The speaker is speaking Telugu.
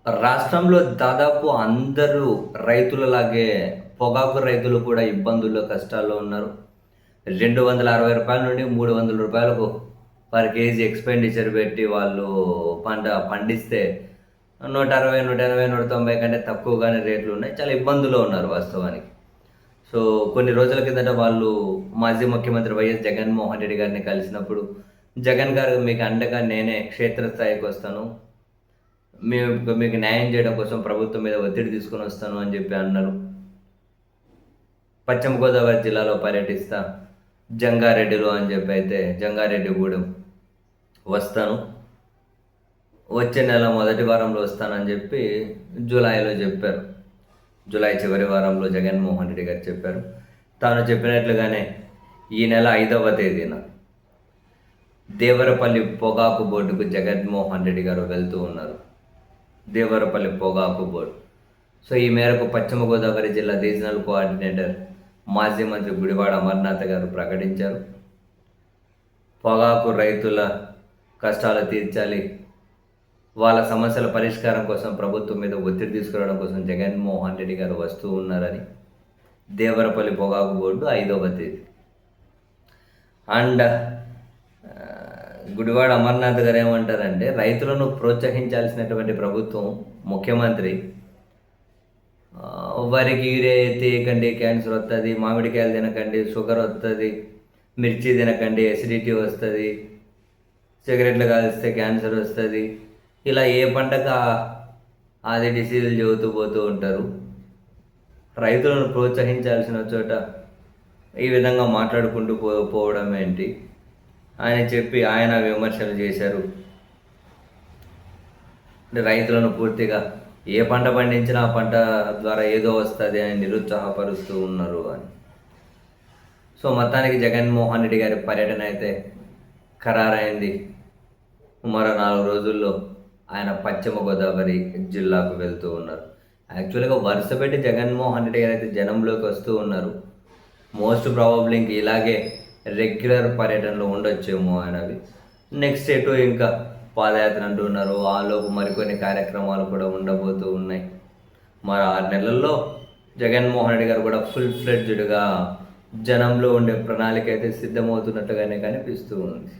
రాష్ట్రంలో దాదాపు అందరూ రైతులలాగే పొగాకు రైతులు కూడా ఇబ్బందుల్లో, కష్టాల్లో ఉన్నారు. రూ. 260 నుండి రూ. 300 పర్ కేజీ ఎక్స్‌పెండిచర్ పెట్టి వాళ్ళు పంట పండిస్తే 160, 180, 190 కంటే తక్కువగానే రేట్లున్నాయి. చాలా ఇబ్బందుల్లో ఉన్నారు వాస్తవానికి. సో, కొన్ని రోజుల కిందట వాళ్ళు మాజీ ముఖ్యమంత్రి వైఎస్ జగన్మోహన్ రెడ్డి గారిని కలిసినప్పుడు, జగన్ గారు మీకు అండగా నేనే క్షేత్రస్థాయికొస్తాను. మీకు న్యాయం చేయడం కోసం ప్రభుత్వం మీద ఒత్తిడి తీసుకొనొస్తాను అని చెప్పి అన్నారు. పశ్చిమ గోదావరి జిల్లాలో పర్యటిస్తా, జంగారెడ్డిలో అని చెప్పి అయితే జంగారెడ్డిగూడెం వస్తాను. వచ్చే నెల మొదటి వారంలో వస్తానని చెప్పి జూలైలో చెప్పారు. జూలై చివరి వారంలో జగన్మోహన్ రెడ్డి గారు చెప్పారు. తాను చెప్పినట్లుగానే ఈ నెల 5వ తేదీన దేవరపల్లి పొగాకు బోర్డుకు జగన్మోహన్ రెడ్డి గారు వెళ్తూ ఉన్నారు. దేవరపల్లి పొగాకు బోర్డు. సో, ఈ మేరకు పశ్చిమ గోదావరి జిల్లా రీజనల్ కోఆర్డినేటర్ మాజీ మంత్రి గుడివాడ అమర్నాథ్ గారు ప్రకటించారు. పొగాకు రైతుల కష్టాలు తీర్చాలి, వాళ్ళ సమస్యల పరిష్కారం కోసం ప్రభుత్వం మీద ఒత్తిడి తీసుకురావడం కోసం జగన్మోహన్ రెడ్డి గారు వస్తూ ఉన్నారని. దేవరపల్లి పొగాకు బోర్డు 5వ తేదీ. అండ్ గుడివాడ అమర్నాథ్ గారు ఏమంటారంటే, రైతులను ప్రోత్సహించాల్సినటువంటి ప్రభుత్వం, ముఖ్యమంత్రి వరికి యూరియా తీయకండి క్యాన్సర్ వస్తుంది, మామిడికాయలు తినకండి షుగర్ వస్తుంది, మిర్చి తినకండి ఎసిడిటీ వస్తుంది, సిగరెట్లు కాల్స్తే క్యాన్సర్ వస్తుంది, ఇలా ఏ పంటకు అది డిసీజులు చెబుతూ పోతూ ఉంటారు. రైతులను ప్రోత్సహించాల్సిన చోట ఈ విధంగా మాట్లాడుకుంటూ పోవడం ఏంటి అని చెప్పి ఆయన విమర్శలు చేశారు. అంటే రైతులను పూర్తిగా ఏ పంట పండించినా ఆ పంట ద్వారా ఏదో వస్తుంది అని నిరుత్సాహపరుస్తూ ఉన్నారు అని. సో, మొత్తానికి జగన్మోహన్ రెడ్డి గారి పర్యటన అయితే ఖరారైంది. మరో 4 రోజుల్లో ఆయన పశ్చిమ గోదావరి జిల్లాకు వెళ్తూ ఉన్నారు. యాక్చువల్‌గా వరుస పెట్టి జగన్మోహన్ రెడ్డి గారు అయితే జనంలోకి వస్తూ ఉన్నారు. మోస్ట్ ప్రాబబ్లీ ఇంక ఇలాగే రెగ్యులర్ పర్యటనలు ఉండొచ్చేమో ఆయనవి. నెక్స్ట్ ఎటు ఇంకా పాదయాత్ర అంటున్నారు. ఆలోపు మరికొన్ని కార్యక్రమాలు కూడా ఉండబోతూ ఉన్నాయి. మరి 6 నెలల్లో జగన్మోహన్ రెడ్డి గారు కూడా ఫుల్ ఫ్లెడ్జ్డ్‌గా జనంలో ఉండే ప్రణాళిక అయితే సిద్ధమవుతున్నట్టుగానే కనిపిస్తూ ఉంది.